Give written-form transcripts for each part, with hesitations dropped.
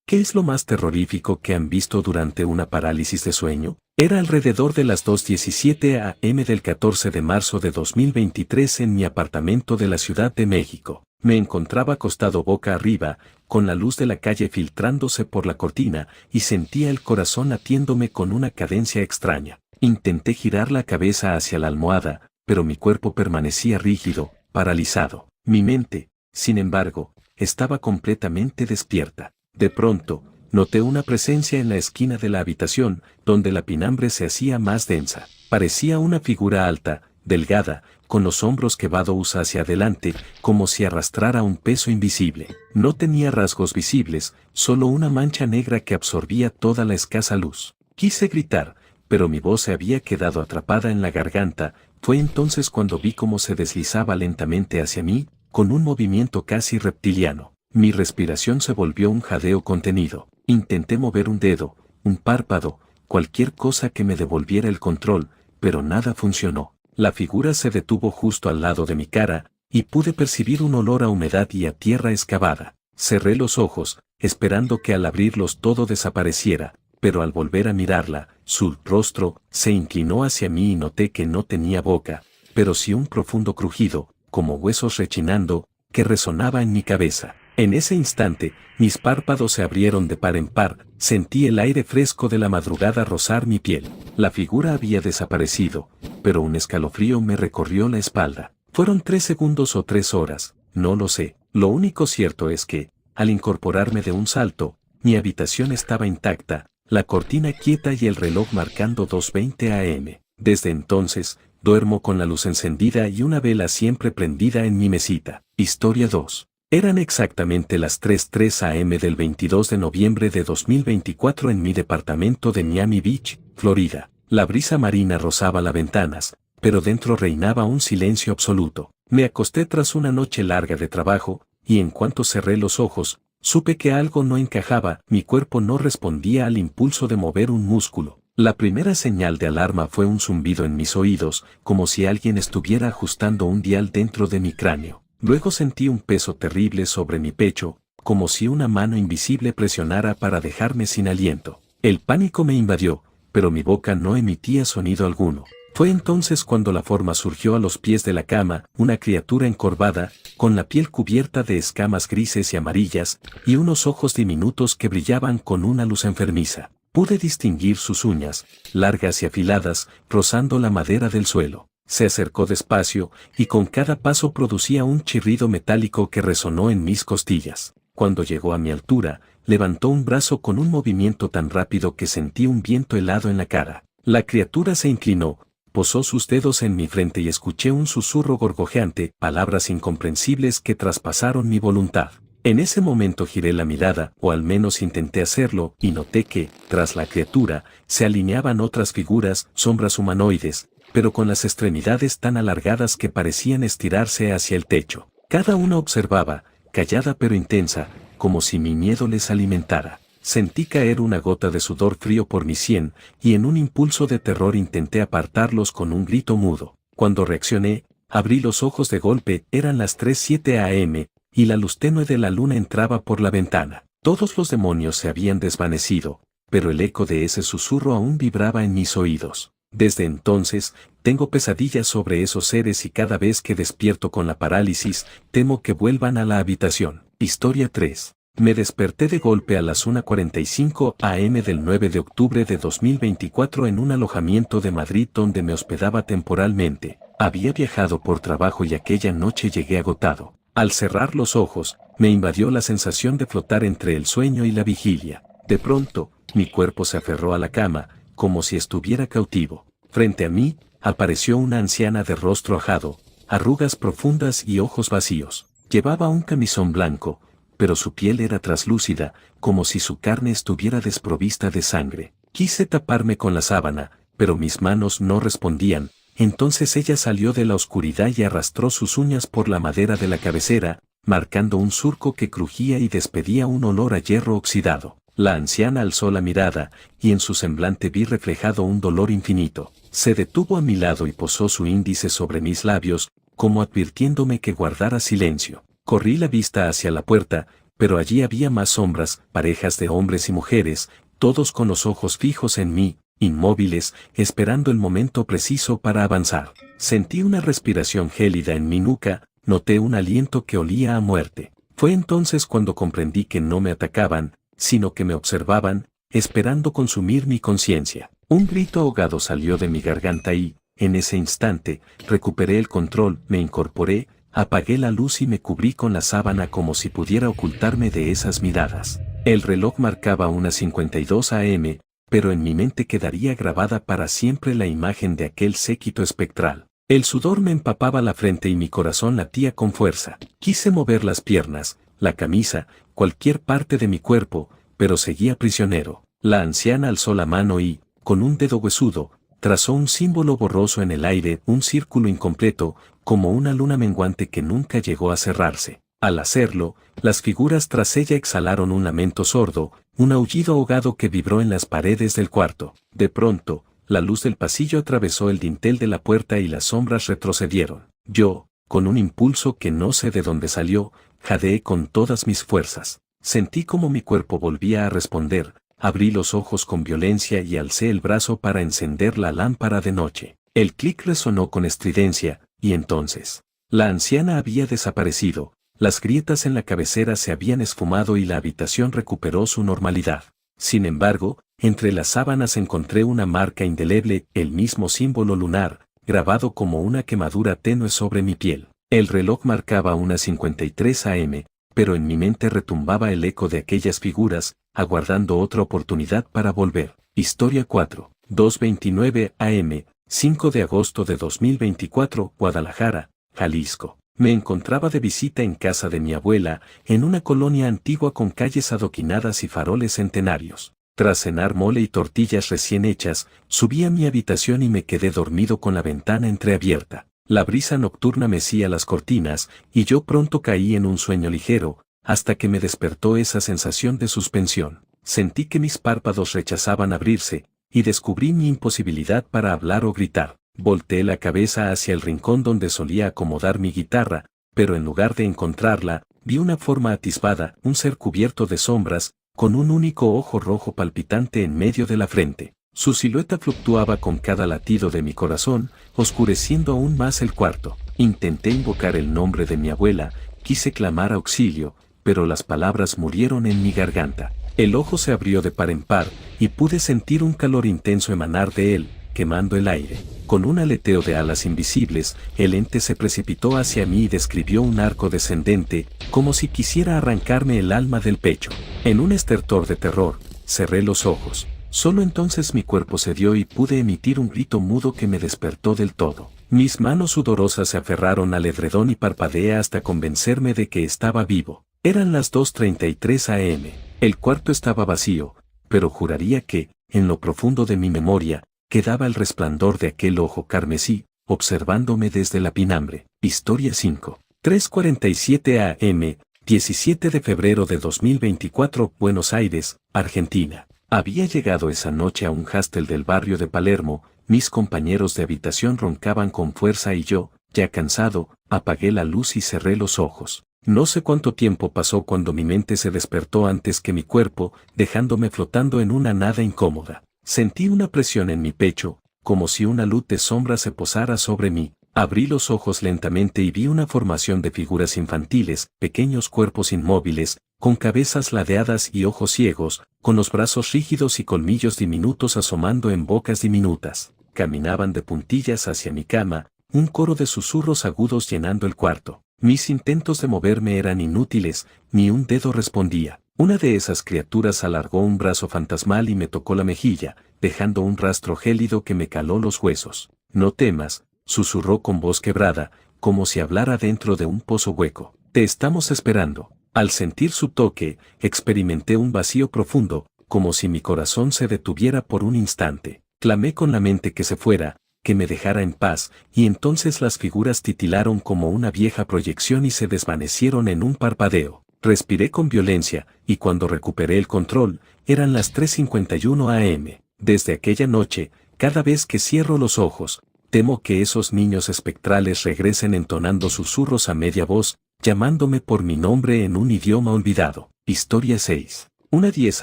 ¿Qué es lo más terrorífico que han visto durante una parálisis de sueño? Era alrededor de las 2:17 a.m. del 14 de marzo de 2023 en mi apartamento de la Ciudad de México. Me encontraba acostado boca arriba, con la luz de la calle filtrándose por la cortina, y sentía el corazón latiéndome con una cadencia extraña. Intenté girar la cabeza hacia la almohada, pero mi cuerpo permanecía rígido, paralizado. Mi mente, sin embargo, estaba completamente despierta. De pronto, noté una presencia en la esquina de la habitación, donde la pinambre se hacía más densa. Parecía una figura alta, delgada, con los hombros quebrados hacia adelante, como si arrastrara un peso invisible. No tenía rasgos visibles, solo una mancha negra que absorbía toda la escasa luz. Quise gritar, pero mi voz se había quedado atrapada en la garganta. Fue entonces cuando vi cómo se deslizaba lentamente hacia mí, con un movimiento casi reptiliano. Mi respiración se volvió un jadeo contenido. Intenté mover un dedo, un párpado, cualquier cosa que me devolviera el control, pero nada funcionó. La figura se detuvo justo al lado de mi cara, y pude percibir un olor a humedad y a tierra excavada. Cerré los ojos, esperando que al abrirlos todo desapareciera, pero al volver a mirarla, su rostro se inclinó hacia mí y noté que no tenía boca, pero sí un profundo crujido, como huesos rechinando, que resonaba en mi cabeza. En ese instante, mis párpados se abrieron de par en par, sentí el aire fresco de la madrugada rozar mi piel. La figura había desaparecido, pero un escalofrío me recorrió la espalda. Fueron 3 segundos o 3 horas, no lo sé. Lo único cierto es que, al incorporarme de un salto, mi habitación estaba intacta, la cortina quieta y el reloj marcando 2:20 a.m. Desde entonces, duermo con la luz encendida y una vela siempre prendida en mi mesita. Historia 2. Eran exactamente las 3:03 a.m. del 22 de noviembre de 2024 en mi departamento de Miami Beach, Florida. La brisa marina rozaba las ventanas, pero dentro reinaba un silencio absoluto. Me acosté tras una noche larga de trabajo, y en cuanto cerré los ojos, supe que algo no encajaba. Mi cuerpo no respondía al impulso de mover un músculo. La primera señal de alarma fue un zumbido en mis oídos, como si alguien estuviera ajustando un dial dentro de mi cráneo. Luego sentí un peso terrible sobre mi pecho, como si una mano invisible presionara para dejarme sin aliento. El pánico me invadió, pero mi boca no emitía sonido alguno. Fue entonces cuando la forma surgió a los pies de la cama, una criatura encorvada, con la piel cubierta de escamas grises y amarillas, y unos ojos diminutos que brillaban con una luz enfermiza. Pude distinguir sus uñas, largas y afiladas, rozando la madera del suelo. Se acercó despacio, y con cada paso producía un chirrido metálico que resonó en mis costillas. Cuando llegó a mi altura, levantó un brazo con un movimiento tan rápido que sentí un viento helado en la cara. La criatura se inclinó, posó sus dedos en mi frente y escuché un susurro gorgojeante, palabras incomprensibles que traspasaron mi voluntad. En ese momento giré la mirada, o al menos intenté hacerlo, y noté que, tras la criatura, se alineaban otras figuras, sombras humanoides, pero con las extremidades tan alargadas que parecían estirarse hacia el techo. Cada una observaba, callada pero intensa, como si mi miedo les alimentara. Sentí caer una gota de sudor frío por mi sien, y en un impulso de terror intenté apartarlos con un grito mudo. Cuando reaccioné, abrí los ojos de golpe. Eran las 3:07 a.m., y la luz tenue de la luna entraba por la ventana. Todos los demonios se habían desvanecido, pero el eco de ese susurro aún vibraba en mis oídos. Desde entonces, tengo pesadillas sobre esos seres y cada vez que despierto con la parálisis, temo que vuelvan a la habitación. Historia 3. Me desperté de golpe a las 1:45 a.m. del 9 de octubre de 2024 en un alojamiento de Madrid donde me hospedaba temporalmente. Había viajado por trabajo y aquella noche llegué agotado. Al cerrar los ojos, me invadió la sensación de flotar entre el sueño y la vigilia. De pronto, mi cuerpo se aferró a la cama, como si estuviera cautivo. Frente a mí, apareció una anciana de rostro ajado, arrugas profundas y ojos vacíos. Llevaba un camisón blanco, pero su piel era traslúcida, como si su carne estuviera desprovista de sangre. Quise taparme con la sábana, pero mis manos no respondían. Entonces ella salió de la oscuridad y arrastró sus uñas por la madera de la cabecera, marcando un surco que crujía y despedía un olor a hierro oxidado. La anciana alzó la mirada, y en su semblante vi reflejado un dolor infinito. Se detuvo a mi lado y posó su índice sobre mis labios, como advirtiéndome que guardara silencio. Corrí la vista hacia la puerta, pero allí había más sombras, parejas de hombres y mujeres, todos con los ojos fijos en mí, inmóviles, esperando el momento preciso para avanzar. Sentí una respiración gélida en mi nuca, noté un aliento que olía a muerte. Fue entonces cuando comprendí que no me atacaban, sino que me observaban, esperando consumir mi conciencia. Un grito ahogado salió de mi garganta y, en ese instante, recuperé el control, me incorporé, apagué la luz y me cubrí con la sábana como si pudiera ocultarme de esas miradas. El reloj marcaba unas 52 a.m., pero en mi mente quedaría grabada para siempre la imagen de aquel séquito espectral. El sudor me empapaba la frente y mi corazón latía con fuerza. Quise mover las piernas, la camisa, cualquier parte de mi cuerpo, pero seguía prisionero. La anciana alzó la mano y, con un dedo huesudo, trazó un símbolo borroso en el aire, un círculo incompleto, como una luna menguante que nunca llegó a cerrarse. Al hacerlo, las figuras tras ella exhalaron un lamento sordo, un aullido ahogado que vibró en las paredes del cuarto. De pronto, la luz del pasillo atravesó el dintel de la puerta y las sombras retrocedieron. Yo, con un impulso que no sé de dónde salió, jadeé con todas mis fuerzas. Sentí como mi cuerpo volvía a responder, abrí los ojos con violencia y alcé el brazo para encender la lámpara de noche. El clic resonó con estridencia, y entonces, la anciana había desaparecido, las grietas en la cabecera se habían esfumado y la habitación recuperó su normalidad. Sin embargo, entre las sábanas encontré una marca indeleble, el mismo símbolo lunar, grabado como una quemadura tenue sobre mi piel. El reloj marcaba unas 53 a.m., pero en mi mente retumbaba el eco de aquellas figuras, aguardando otra oportunidad para volver. Historia 4. 2:29 a.m., 5 de agosto de 2024, Guadalajara, Jalisco. Me encontraba de visita en casa de mi abuela, en una colonia antigua con calles adoquinadas y faroles centenarios. Tras cenar mole y tortillas recién hechas, subí a mi habitación y me quedé dormido con la ventana entreabierta. La brisa nocturna mecía las cortinas, y yo pronto caí en un sueño ligero, hasta que me despertó esa sensación de suspensión. Sentí que mis párpados rechazaban abrirse, y descubrí mi imposibilidad para hablar o gritar. Volteé la cabeza hacia el rincón donde solía acomodar mi guitarra, pero en lugar de encontrarla, vi una forma atisbada, un ser cubierto de sombras, con un único ojo rojo palpitante en medio de la frente. Su silueta fluctuaba con cada latido de mi corazón, oscureciendo aún más el cuarto. Intenté invocar el nombre de mi abuela, quise clamar auxilio, pero las palabras murieron en mi garganta. El ojo se abrió de par en par, y pude sentir un calor intenso emanar de él, quemando el aire. Con un aleteo de alas invisibles, el ente se precipitó hacia mí y describió un arco descendente, como si quisiera arrancarme el alma del pecho. En un estertor de terror, cerré los ojos. Solo entonces mi cuerpo cedió y pude emitir un grito mudo que me despertó del todo. Mis manos sudorosas se aferraron al edredón y parpadeé hasta convencerme de que estaba vivo. Eran las 2:33 a.m. El cuarto estaba vacío, pero juraría que, en lo profundo de mi memoria, quedaba el resplandor de aquel ojo carmesí, observándome desde la pinambre. Historia 5. 3:47 a.m., 17 de febrero de 2024, Buenos Aires, Argentina. Había llegado esa noche a un hostel del barrio de Palermo, mis compañeros de habitación roncaban con fuerza y yo, ya cansado, apagué la luz y cerré los ojos. No sé cuánto tiempo pasó cuando mi mente se despertó antes que mi cuerpo, dejándome flotando en una nada incómoda. Sentí una presión en mi pecho, como si una luz de sombra se posara sobre mí. Abrí los ojos lentamente y vi una formación de figuras infantiles, pequeños cuerpos inmóviles, con cabezas ladeadas y ojos ciegos, con los brazos rígidos y colmillos diminutos asomando en bocas diminutas. Caminaban de puntillas hacia mi cama, un coro de susurros agudos llenando el cuarto. Mis intentos de moverme eran inútiles, ni un dedo respondía. Una de esas criaturas alargó un brazo fantasmal y me tocó la mejilla, dejando un rastro gélido que me caló los huesos. No temas, susurró con voz quebrada, como si hablara dentro de un pozo hueco. Te estamos esperando. Al sentir su toque, experimenté un vacío profundo, como si mi corazón se detuviera por un instante. Clamé con la mente que se fuera, que me dejara en paz, y entonces las figuras titilaron como una vieja proyección y se desvanecieron en un parpadeo. Respiré con violencia, y cuando recuperé el control, eran las 3:51 a.m. Desde aquella noche, cada vez que cierro los ojos, temo que esos niños espectrales regresen entonando susurros a media voz, llamándome por mi nombre en un idioma olvidado. Historia 6. 1:10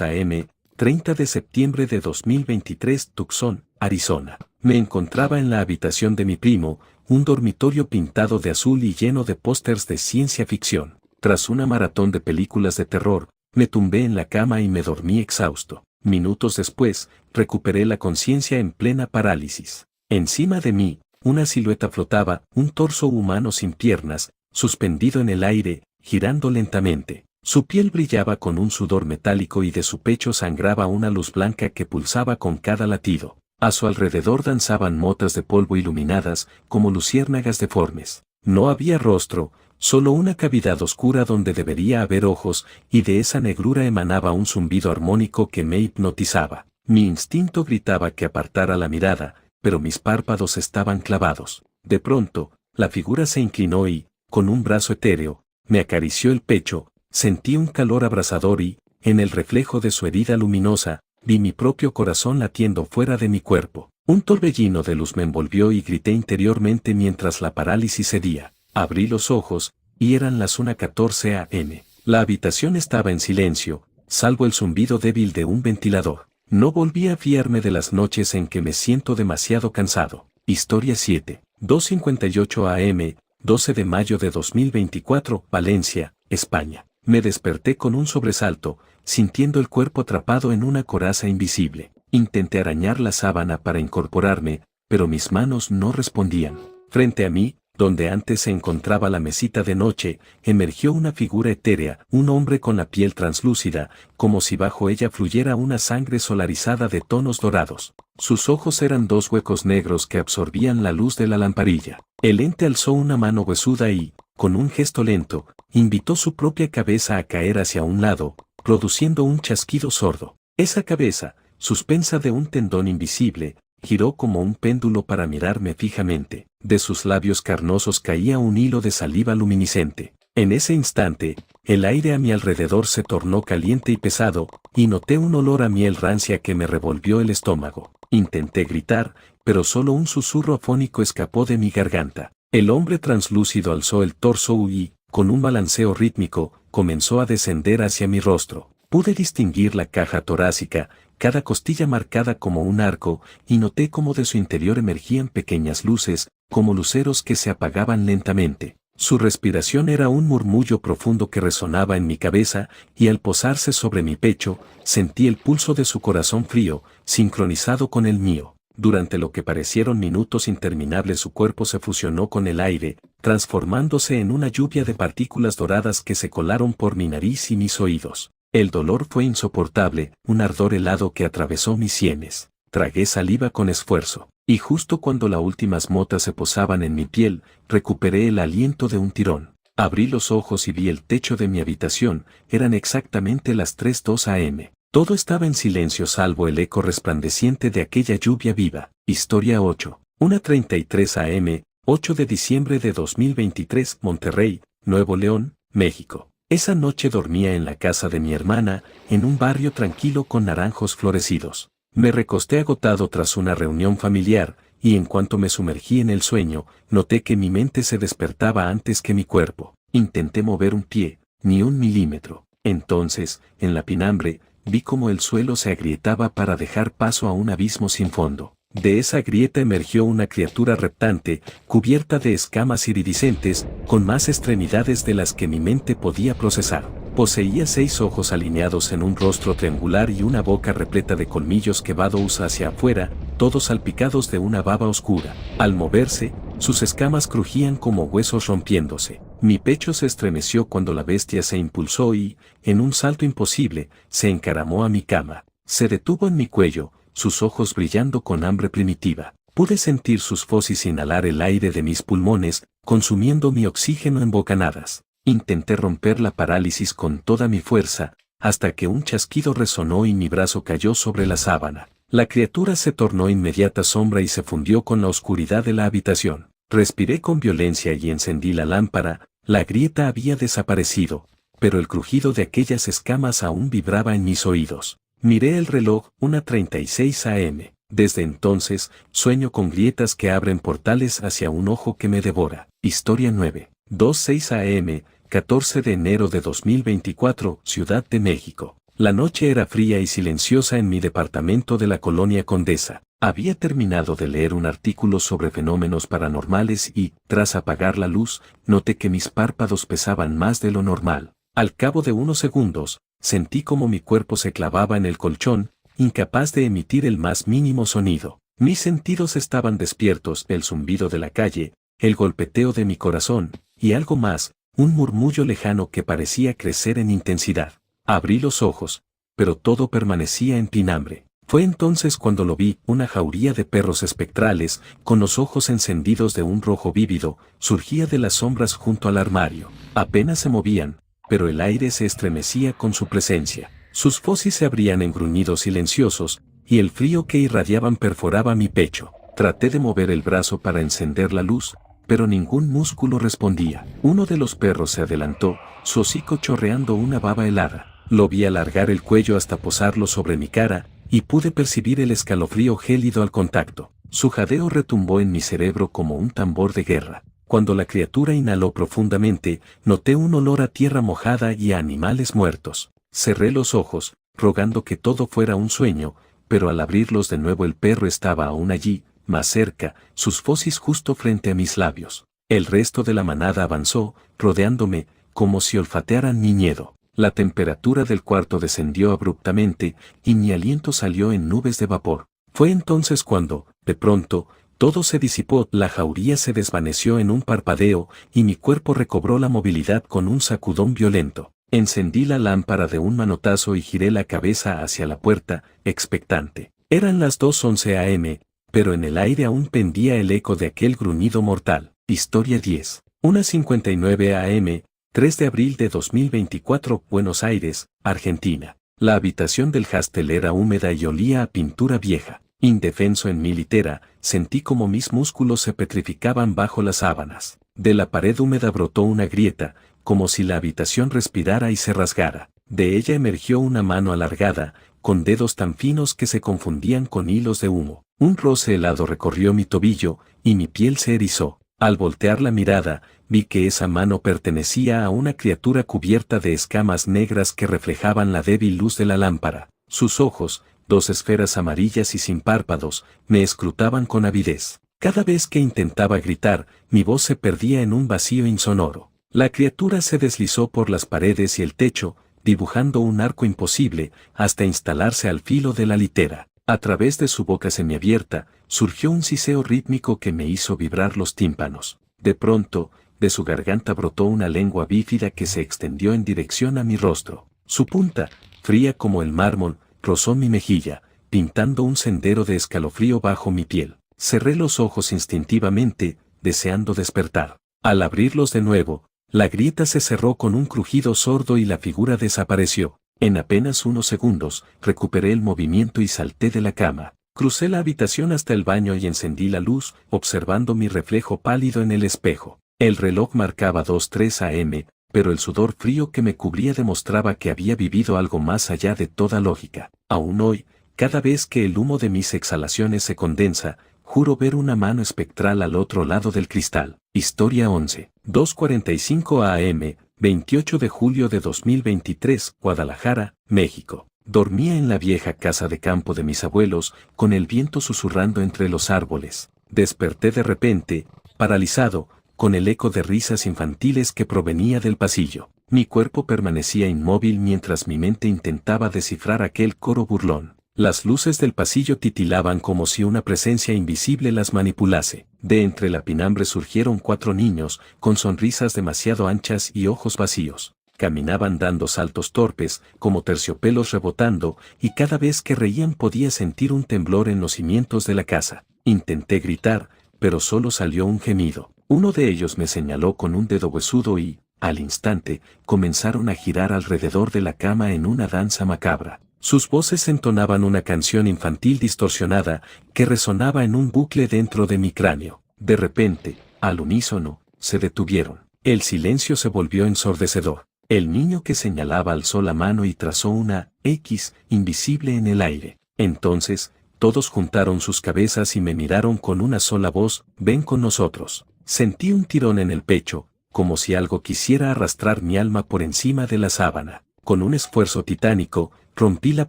a.m., 30 de septiembre de 2023, Tucson, Arizona. Me encontraba en la habitación de mi primo, un dormitorio pintado de azul y lleno de pósters de ciencia ficción. Tras una maratón de películas de terror, me tumbé en la cama y me dormí exhausto. Minutos después, recuperé la conciencia en plena parálisis. Encima de mí, una silueta flotaba, un torso humano sin piernas, suspendido en el aire, girando lentamente. Su piel brillaba con un sudor metálico y de su pecho sangraba una luz blanca que pulsaba con cada latido. A su alrededor danzaban motas de polvo iluminadas, como luciérnagas deformes. No había rostro, solo una cavidad oscura donde debería haber ojos, y de esa negrura emanaba un zumbido armónico que me hipnotizaba. Mi instinto gritaba que apartara la mirada, pero mis párpados estaban clavados. De pronto, la figura se inclinó y, con un brazo etéreo, me acarició el pecho. Sentí un calor abrasador y, en el reflejo de su herida luminosa, vi mi propio corazón latiendo fuera de mi cuerpo. Un torbellino de luz me envolvió y grité interiormente mientras la parálisis cedía. Abrí los ojos, y eran las 1:14 a.m. La habitación estaba en silencio, salvo el zumbido débil de un ventilador. No volví a fiarme de las noches en que me siento demasiado cansado. Historia 7. 2:58 a.m., 12 de mayo de 2024, Valencia, España. Me desperté con un sobresalto, sintiendo el cuerpo atrapado en una coraza invisible. Intenté arañar la sábana para incorporarme, pero mis manos no respondían. Frente a mí, donde antes se encontraba la mesita de noche, emergió una figura etérea, un hombre con la piel translúcida, como si bajo ella fluyera una sangre solarizada de tonos dorados. Sus ojos eran dos huecos negros que absorbían la luz de la lamparilla. El ente alzó una mano huesuda y, con un gesto lento, invitó su propia cabeza a caer hacia un lado, produciendo un chasquido sordo. Esa cabeza, suspensa de un tendón invisible, giró como un péndulo para mirarme fijamente. De sus labios carnosos caía un hilo de saliva luminiscente. En ese instante, el aire a mi alrededor se tornó caliente y pesado, y noté un olor a miel rancia que me revolvió el estómago. Intenté gritar, pero solo un susurro afónico escapó de mi garganta. El hombre translúcido alzó el torso y, con un balanceo rítmico, comenzó a descender hacia mi rostro. Pude distinguir la caja torácica, cada costilla marcada como un arco, y noté cómo de su interior emergían pequeñas luces, como luceros que se apagaban lentamente. Su respiración era un murmullo profundo que resonaba en mi cabeza, y al posarse sobre mi pecho, sentí el pulso de su corazón frío, sincronizado con el mío. Durante lo que parecieron minutos interminables su cuerpo se fusionó con el aire, transformándose en una lluvia de partículas doradas que se colaron por mi nariz y mis oídos. El dolor fue insoportable, un ardor helado que atravesó mis sienes. Tragué saliva con esfuerzo, y justo cuando las últimas motas se posaban en mi piel, recuperé el aliento de un tirón. Abrí los ojos y vi el techo de mi habitación, eran exactamente las 3:02 a.m. Todo estaba en silencio salvo el eco resplandeciente de aquella lluvia viva. Historia 8. 1:33 a.m., 8 de diciembre de 2023, Monterrey, Nuevo León, México. Esa noche dormía en la casa de mi hermana, en un barrio tranquilo con naranjos florecidos. Me recosté agotado tras una reunión familiar, y en cuanto me sumergí en el sueño, noté que mi mente se despertaba antes que mi cuerpo. Intenté mover un pie, ni un milímetro. Entonces, en la pinambre, vi cómo el suelo se agrietaba para dejar paso a un abismo sin fondo. De esa grieta emergió una criatura reptante, cubierta de escamas iridiscentes, con más extremidades de las que mi mente podía procesar. Poseía 6 ojos alineados en un rostro triangular y una boca repleta de colmillos que vados hacia afuera, todos salpicados de una baba oscura. Al moverse, sus escamas crujían como huesos rompiéndose. Mi pecho se estremeció cuando la bestia se impulsó y, en un salto imposible, se encaramó a mi cama. Se detuvo en mi cuello, sus ojos brillando con hambre primitiva. Pude sentir sus fauces inhalar el aire de mis pulmones, consumiendo mi oxígeno en bocanadas. Intenté romper la parálisis con toda mi fuerza, hasta que un chasquido resonó y mi brazo cayó sobre la sábana. La criatura se tornó inmediata sombra y se fundió con la oscuridad de la habitación. Respiré con violencia y encendí la lámpara. La grieta había desaparecido, pero el crujido de aquellas escamas aún vibraba en mis oídos. Miré el reloj, 1:36 a.m. Desde entonces, sueño con grietas que abren portales hacia un ojo que me devora. Historia 9. 2:06 a.m., 14 de enero de 2024, Ciudad de México. La noche era fría y silenciosa en mi departamento de la Colonia Condesa. Había terminado de leer un artículo sobre fenómenos paranormales y, tras apagar la luz, noté que mis párpados pesaban más de lo normal. Al cabo de unos segundos, sentí como mi cuerpo se clavaba en el colchón, incapaz de emitir el más mínimo sonido. Mis sentidos estaban despiertos, el zumbido de la calle, el golpeteo de mi corazón, y algo más, un murmullo lejano que parecía crecer en intensidad. Abrí los ojos, pero todo permanecía en pinambre. Fue entonces cuando lo vi, una jauría de perros espectrales, con los ojos encendidos de un rojo vívido, surgía de las sombras junto al armario. Apenas se movían, pero el aire se estremecía con su presencia. Sus fauces se abrían en gruñidos silenciosos, y el frío que irradiaban perforaba mi pecho. Traté de mover el brazo para encender la luz, pero ningún músculo respondía. Uno de los perros se adelantó, su hocico chorreando una baba helada. Lo vi alargar el cuello hasta posarlo sobre mi cara, y pude percibir el escalofrío gélido al contacto. Su jadeo retumbó en mi cerebro como un tambor de guerra. Cuando la criatura inhaló profundamente, noté un olor a tierra mojada y a animales muertos. Cerré los ojos, rogando que todo fuera un sueño, pero al abrirlos de nuevo el perro estaba aún allí, más cerca, sus fauces justo frente a mis labios. El resto de la manada avanzó, rodeándome, como si olfatearan mi miedo. La temperatura del cuarto descendió abruptamente, y mi aliento salió en nubes de vapor. Fue entonces cuando, de pronto, todo se disipó, la jauría se desvaneció en un parpadeo, y mi cuerpo recobró la movilidad con un sacudón violento. Encendí la lámpara de un manotazo y giré la cabeza hacia la puerta, expectante. Eran las 2:11 am, pero en el aire aún pendía el eco de aquel gruñido mortal. Historia 10. 1:59 am, 3 de abril de 2024, Buenos Aires, Argentina. La habitación del hostel era húmeda y olía a pintura vieja. Indefenso en mi litera, sentí como mis músculos se petrificaban bajo las sábanas. De la pared húmeda brotó una grieta, como si la habitación respirara y se rasgara. De ella emergió una mano alargada, con dedos tan finos que se confundían con hilos de humo. Un roce helado recorrió mi tobillo, y mi piel se erizó. Al voltear la mirada, vi que esa mano pertenecía a una criatura cubierta de escamas negras que reflejaban la débil luz de la lámpara. Sus ojos, dos esferas amarillas y sin párpados, me escrutaban con avidez. Cada vez que intentaba gritar, mi voz se perdía en un vacío insonoro. La criatura se deslizó por las paredes y el techo, dibujando un arco imposible, hasta instalarse al filo de la litera. A través de su boca semiabierta, surgió un siseo rítmico que me hizo vibrar los tímpanos. De pronto, de su garganta brotó una lengua bífida que se extendió en dirección a mi rostro. Su punta, fría como el mármol, rozó mi mejilla, pintando un sendero de escalofrío bajo mi piel. Cerré los ojos instintivamente, deseando despertar. Al abrirlos de nuevo, la grieta se cerró con un crujido sordo y la figura desapareció. En apenas unos segundos, recuperé el movimiento y salté de la cama. Crucé la habitación hasta el baño y encendí la luz, observando mi reflejo pálido en el espejo. El reloj marcaba 2:03 am, pero el sudor frío que me cubría demostraba que había vivido algo más allá de toda lógica. Aún hoy, cada vez que el humo de mis exhalaciones se condensa, juro ver una mano espectral al otro lado del cristal. Historia 11. 2:45 am, 28 de julio de 2023, Guadalajara, México. Dormía en la vieja casa de campo de mis abuelos, con el viento susurrando entre los árboles. Desperté de repente, paralizado, con el eco de risas infantiles que provenía del pasillo. Mi cuerpo permanecía inmóvil mientras mi mente intentaba descifrar aquel coro burlón. Las luces del pasillo titilaban como si una presencia invisible las manipulase. De entre la pinambre surgieron 4 niños, con sonrisas demasiado anchas y ojos vacíos. Caminaban dando saltos torpes, como terciopelos rebotando, y cada vez que reían podía sentir un temblor en los cimientos de la casa. Intenté gritar, pero solo salió un gemido. Uno de ellos me señaló con un dedo huesudo y, al instante, comenzaron a girar alrededor de la cama en una danza macabra. Sus voces entonaban una canción infantil distorsionada que resonaba en un bucle dentro de mi cráneo. De repente, al unísono, se detuvieron. El silencio se volvió ensordecedor. El niño que señalaba alzó la mano y trazó una X invisible en el aire. Entonces, todos juntaron sus cabezas y me miraron con una sola voz: «Ven con nosotros». Sentí un tirón en el pecho, como si algo quisiera arrastrar mi alma por encima de la sábana. Con un esfuerzo titánico, rompí la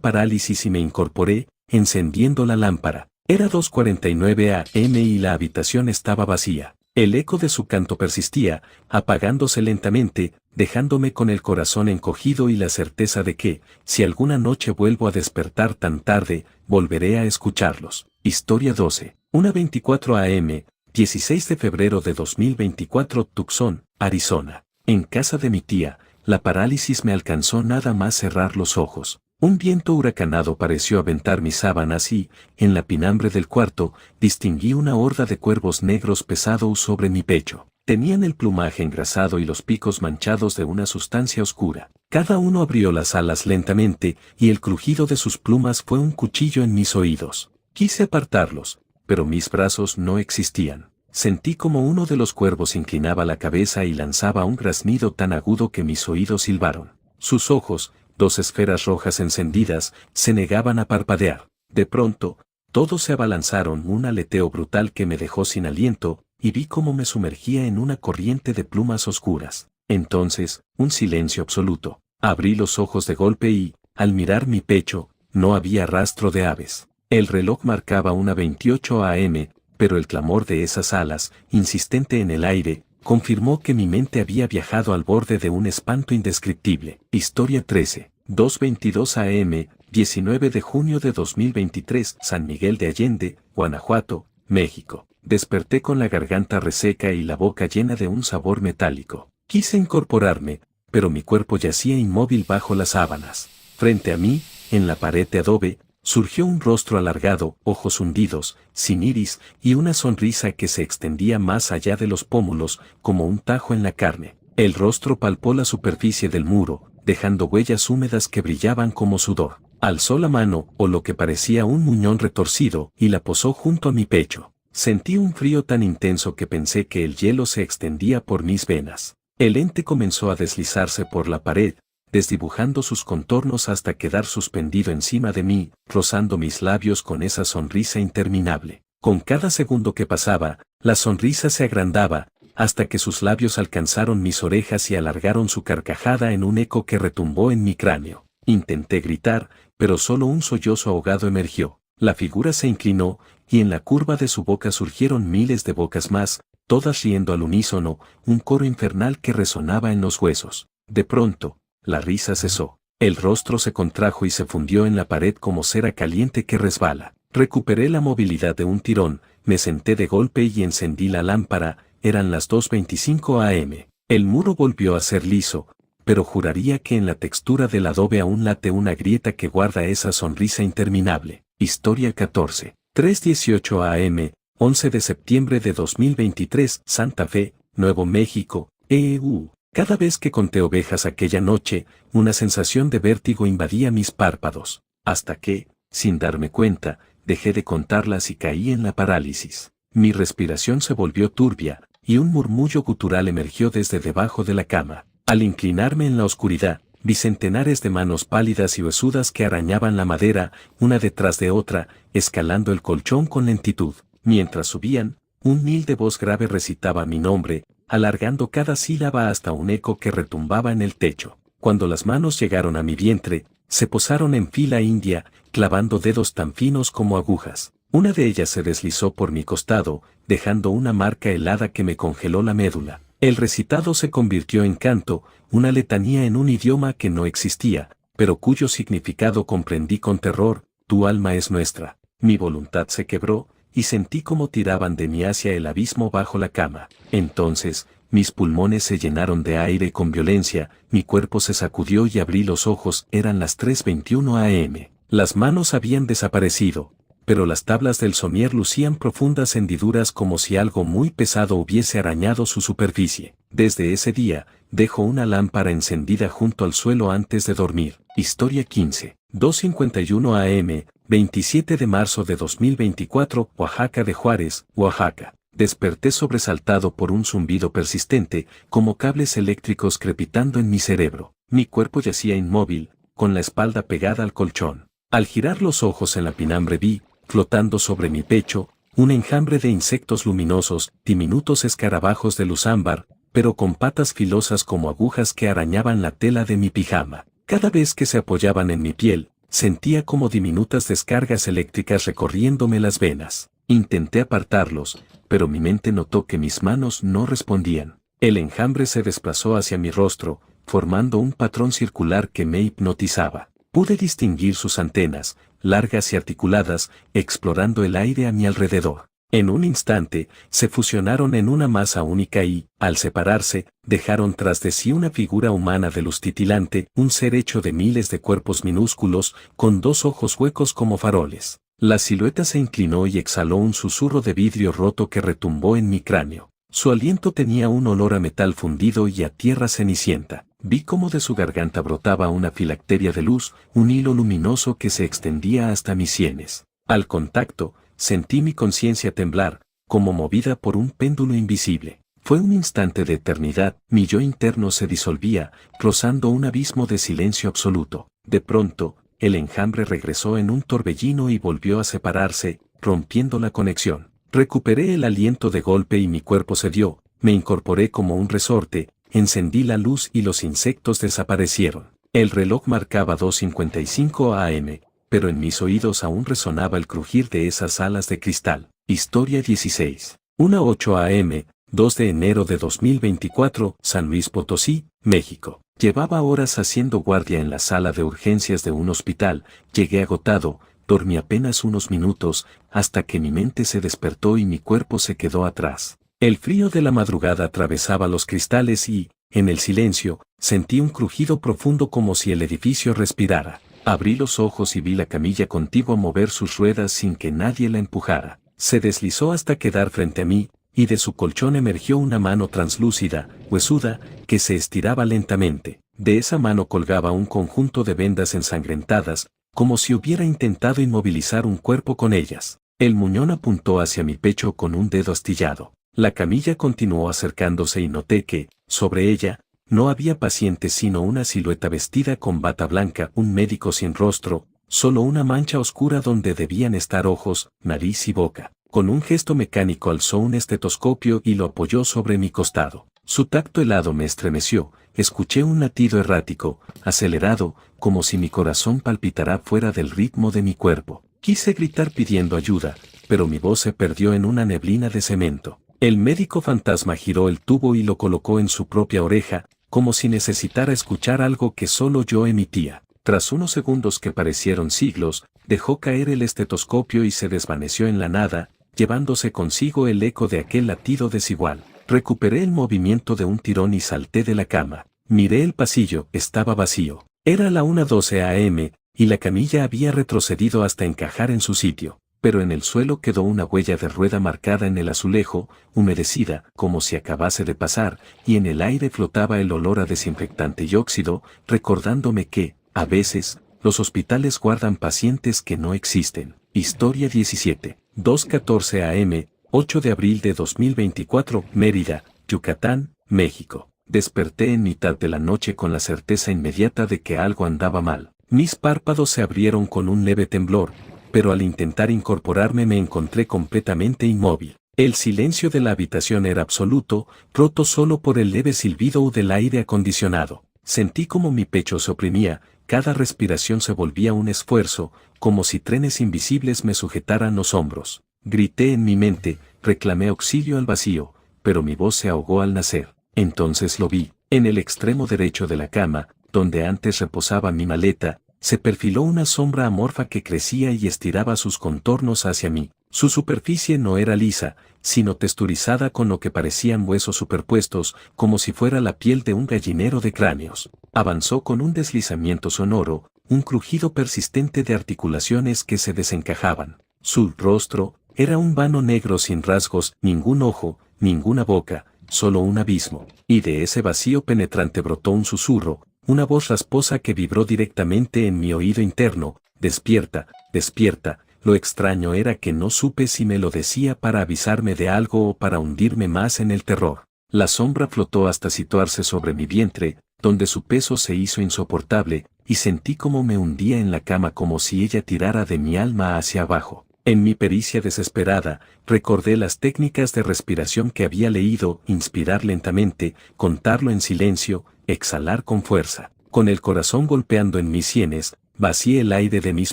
parálisis y me incorporé, encendiendo la lámpara. Era 2:49 a.m. y la habitación estaba vacía. El eco de su canto persistía, apagándose lentamente, dejándome con el corazón encogido y la certeza de que, si alguna noche vuelvo a despertar tan tarde, volveré a escucharlos. Historia 12. 1:24 a.m., 16 de febrero de 2024, Tucson, Arizona. En casa de mi tía, la parálisis me alcanzó nada más cerrar los ojos. Un viento huracanado pareció aventar mis sábanas y, en la pinambre del cuarto, distinguí una horda de cuervos negros pesados sobre mi pecho. Tenían el plumaje engrasado y los picos manchados de una sustancia oscura. Cada uno abrió las alas lentamente y el crujido de sus plumas fue un cuchillo en mis oídos. Quise apartarlos, pero mis brazos no existían. Sentí como uno de los cuervos inclinaba la cabeza y lanzaba un graznido tan agudo que mis oídos silbaron. Sus ojos, 2 esferas rojas encendidas, se negaban a parpadear. De pronto, todos se abalanzaron, un aleteo brutal que me dejó sin aliento, y vi cómo me sumergía en una corriente de plumas oscuras. Entonces, un silencio absoluto. Abrí los ojos de golpe y, al mirar mi pecho, no había rastro de aves. El reloj marcaba 1:28 a.m., pero el clamor de esas alas, insistente en el aire, confirmó que mi mente había viajado al borde de un espanto indescriptible. Historia 13. 2:22 a.m., 19 de junio de 2023, San Miguel de Allende, Guanajuato, México. Desperté con la garganta reseca y la boca llena de un sabor metálico. Quise incorporarme, pero mi cuerpo yacía inmóvil bajo las sábanas. Frente a mí, en la pared de adobe, surgió un rostro alargado, ojos hundidos, sin iris, y una sonrisa que se extendía más allá de los pómulos, como un tajo en la carne. El rostro palpó la superficie del muro, dejando huellas húmedas que brillaban como sudor. Alzó la mano, o lo que parecía un muñón retorcido, y la posó junto a mi pecho. Sentí un frío tan intenso que pensé que el hielo se extendía por mis venas. El ente comenzó a deslizarse por la pared, desdibujando sus contornos hasta quedar suspendido encima de mí, rozando mis labios con esa sonrisa interminable. Con cada segundo que pasaba, la sonrisa se agrandaba, hasta que sus labios alcanzaron mis orejas y alargaron su carcajada en un eco que retumbó en mi cráneo. Intenté gritar, pero solo un sollozo ahogado emergió. La figura se inclinó, y en la curva de su boca surgieron miles de bocas más, todas riendo al unísono, un coro infernal que resonaba en los huesos. De pronto, la risa cesó. El rostro se contrajo y se fundió en la pared como cera caliente que resbala. Recuperé la movilidad de un tirón, me senté de golpe y encendí la lámpara. Eran las 2:25 a.m. El muro volvió a ser liso, pero juraría que en la textura del adobe aún late una grieta que guarda esa sonrisa interminable. Historia 14. 3:18 a.m., 11 de septiembre de 2023, Santa Fe, Nuevo México, EU. Cada vez que conté ovejas aquella noche, una sensación de vértigo invadía mis párpados, hasta que, sin darme cuenta, dejé de contarlas y caí en la parálisis. Mi respiración se volvió turbia, y un murmullo gutural emergió desde debajo de la cama. Al inclinarme en la oscuridad, vi centenares de manos pálidas y huesudas que arañaban la madera, una detrás de otra, escalando el colchón con lentitud. Mientras subían, un humilde voz grave recitaba mi nombre, alargando cada sílaba hasta un eco que retumbaba en el techo. Cuando las manos llegaron a mi vientre, se posaron en fila india, clavando dedos tan finos como agujas. Una de ellas se deslizó por mi costado, dejando una marca helada que me congeló la médula. El recitado se convirtió en canto, una letanía en un idioma que no existía, pero cuyo significado comprendí con terror: tu alma es nuestra. Mi voluntad se quebró, y sentí cómo tiraban de mí hacia el abismo bajo la cama. Entonces, mis pulmones se llenaron de aire con violencia, mi cuerpo se sacudió y abrí los ojos. Eran las 3:21 a.m. Las manos habían desaparecido, pero las tablas del somier lucían profundas hendiduras como si algo muy pesado hubiese arañado su superficie. Desde ese día, dejo una lámpara encendida junto al suelo antes de dormir. Historia 15. 2:51 a.m., 27 de marzo de 2024, Oaxaca de Juárez, Oaxaca. Desperté sobresaltado por un zumbido persistente, como cables eléctricos crepitando en mi cerebro. Mi cuerpo yacía inmóvil, con la espalda pegada al colchón. Al girar los ojos en la pinambre vi, flotando sobre mi pecho, un enjambre de insectos luminosos, diminutos escarabajos de luz ámbar, pero con patas filosas como agujas que arañaban la tela de mi pijama. Cada vez que se apoyaban en mi piel, sentía como diminutas descargas eléctricas recorriéndome las venas. Intenté apartarlos, pero mi mente notó que mis manos no respondían. El enjambre se desplazó hacia mi rostro, formando un patrón circular que me hipnotizaba. Pude distinguir sus antenas, largas y articuladas, explorando el aire a mi alrededor. En un instante, se fusionaron en una masa única y, al separarse, dejaron tras de sí una figura humana de luz titilante, un ser hecho de miles de cuerpos minúsculos, con dos ojos huecos como faroles. La silueta se inclinó y exhaló un susurro de vidrio roto que retumbó en mi cráneo. Su aliento tenía un olor a metal fundido y a tierra cenicienta. Vi cómo de su garganta brotaba una filacteria de luz, un hilo luminoso que se extendía hasta mis sienes. Al contacto, sentí mi conciencia temblar, como movida por un péndulo invisible. Fue un instante de eternidad, mi yo interno se disolvía, rozando un abismo de silencio absoluto. De pronto, el enjambre regresó en un torbellino y volvió a separarse, rompiendo la conexión. Recuperé el aliento de golpe y mi cuerpo cedió, me incorporé como un resorte, encendí la luz y los insectos desaparecieron. El reloj marcaba 2:55 am, pero en mis oídos aún resonaba el crujir de esas alas de cristal. Historia 16. 1:08 am, 2 de enero de 2024, San Luis Potosí, México. Llevaba horas haciendo guardia en la sala de urgencias de un hospital, llegué agotado, dormí apenas unos minutos, hasta que mi mente se despertó y mi cuerpo se quedó atrás. El frío de la madrugada atravesaba los cristales y, en el silencio, sentí un crujido profundo como si el edificio respirara. Abrí los ojos y vi la camilla contigua mover sus ruedas sin que nadie la empujara. Se deslizó hasta quedar frente a mí, y de su colchón emergió una mano translúcida, huesuda, que se estiraba lentamente. De esa mano colgaba un conjunto de vendas ensangrentadas, como si hubiera intentado inmovilizar un cuerpo con ellas. El muñón apuntó hacia mi pecho con un dedo astillado. La camilla continuó acercándose y noté que, sobre ella, no había paciente sino una silueta vestida con bata blanca, un médico sin rostro, solo una mancha oscura donde debían estar ojos, nariz y boca. Con un gesto mecánico alzó un estetoscopio y lo apoyó sobre mi costado. Su tacto helado me estremeció, escuché un latido errático, acelerado, como si mi corazón palpitara fuera del ritmo de mi cuerpo. Quise gritar pidiendo ayuda, pero mi voz se perdió en una neblina de cemento. El médico fantasma giró el tubo y lo colocó en su propia oreja, como si necesitara escuchar algo que solo yo emitía. Tras unos segundos que parecieron siglos, dejó caer el estetoscopio y se desvaneció en la nada, llevándose consigo el eco de aquel latido desigual. Recuperé el movimiento de un tirón y salté de la cama. Miré el pasillo, estaba vacío. Era la 1:12 am, y la camilla había retrocedido hasta encajar en su sitio, pero en el suelo quedó una huella de rueda marcada en el azulejo, humedecida, como si acabase de pasar, y en el aire flotaba el olor a desinfectante y óxido, recordándome que, a veces, los hospitales guardan pacientes que no existen. Historia 17. 2:14 am, 8 de abril de 2024, Mérida, Yucatán, México. Desperté en mitad de la noche con la certeza inmediata de que algo andaba mal. Mis párpados se abrieron con un leve temblor, pero al intentar incorporarme me encontré completamente inmóvil. El silencio de la habitación era absoluto, roto solo por el leve silbido del aire acondicionado. Sentí como mi pecho se oprimía, cada respiración se volvía un esfuerzo, como si trenes invisibles me sujetaran los hombros. Grité en mi mente, reclamé auxilio al vacío, pero mi voz se ahogó al nacer. Entonces lo vi, en el extremo derecho de la cama, donde antes reposaba mi maleta, se perfiló una sombra amorfa que crecía y estiraba sus contornos hacia mí. Su superficie no era lisa, sino texturizada con lo que parecían huesos superpuestos, como si fuera la piel de un gallinero de cráneos. Avanzó con un deslizamiento sonoro, un crujido persistente de articulaciones que se desencajaban. Su rostro era un vano negro sin rasgos, ningún ojo, ninguna boca, solo un abismo, y de ese vacío penetrante brotó un susurro, una voz rasposa que vibró directamente en mi oído interno: despierta, despierta. Lo extraño era que no supe si me lo decía para avisarme de algo o para hundirme más en el terror. La sombra flotó hasta situarse sobre mi vientre, donde su peso se hizo insoportable, y sentí como me hundía en la cama como si ella tirara de mi alma hacia abajo. En mi pericia desesperada, recordé las técnicas de respiración que había leído: inspirar lentamente, contarlo en silencio, exhalar con fuerza. Con el corazón golpeando en mis sienes, vacié el aire de mis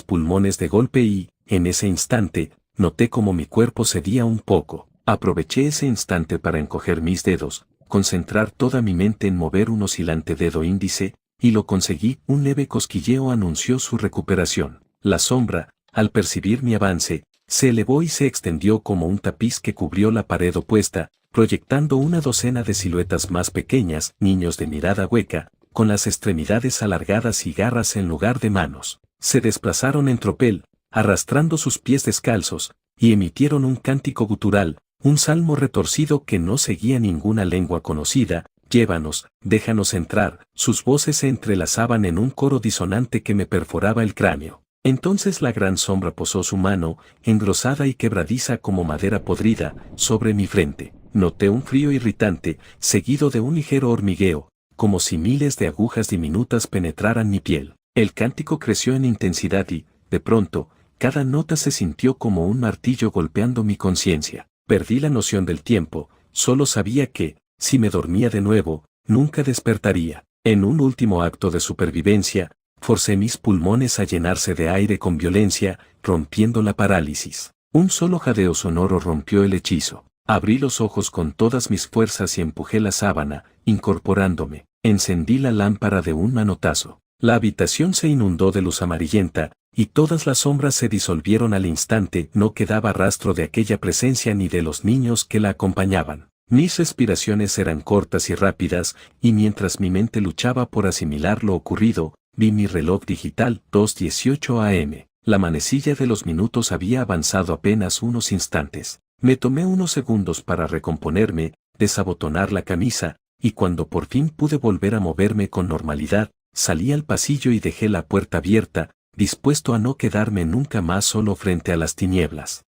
pulmones de golpe y, en ese instante, noté como mi cuerpo cedía un poco. Aproveché ese instante para encoger mis dedos, concentrar toda mi mente en mover un oscilante dedo índice, y lo conseguí. Un leve cosquilleo anunció su recuperación. La sombra, al percibir mi avance, se elevó y se extendió como un tapiz que cubrió la pared opuesta, proyectando una docena de siluetas más pequeñas, niños de mirada hueca, con las extremidades alargadas y garras en lugar de manos. Se desplazaron en tropel, arrastrando sus pies descalzos, y emitieron un cántico gutural, un salmo retorcido que no seguía ninguna lengua conocida. Llévanos, déjanos entrar. Sus voces se entrelazaban en un coro disonante que me perforaba el cráneo. Entonces la gran sombra posó su mano, engrosada y quebradiza como madera podrida, sobre mi frente. Noté un frío irritante, seguido de un ligero hormigueo, como si miles de agujas diminutas penetraran mi piel. El cántico creció en intensidad y, de pronto, cada nota se sintió como un martillo golpeando mi conciencia. Perdí la noción del tiempo, solo sabía que, si me dormía de nuevo, nunca despertaría. En un último acto de supervivencia, forcé mis pulmones a llenarse de aire con violencia, rompiendo la parálisis. Un solo jadeo sonoro rompió el hechizo. Abrí los ojos con todas mis fuerzas y empujé la sábana, incorporándome. Encendí la lámpara de un manotazo. La habitación se inundó de luz amarillenta, y todas las sombras se disolvieron al instante. No quedaba rastro de aquella presencia ni de los niños que la acompañaban. Mis respiraciones eran cortas y rápidas, y mientras mi mente luchaba por asimilar lo ocurrido, vi mi reloj digital: 2:18 am. La manecilla de los minutos había avanzado apenas unos instantes. Me tomé unos segundos para recomponerme, desabotonar la camisa, y cuando por fin pude volver a moverme con normalidad, salí al pasillo y dejé la puerta abierta, dispuesto a no quedarme nunca más solo frente a las tinieblas.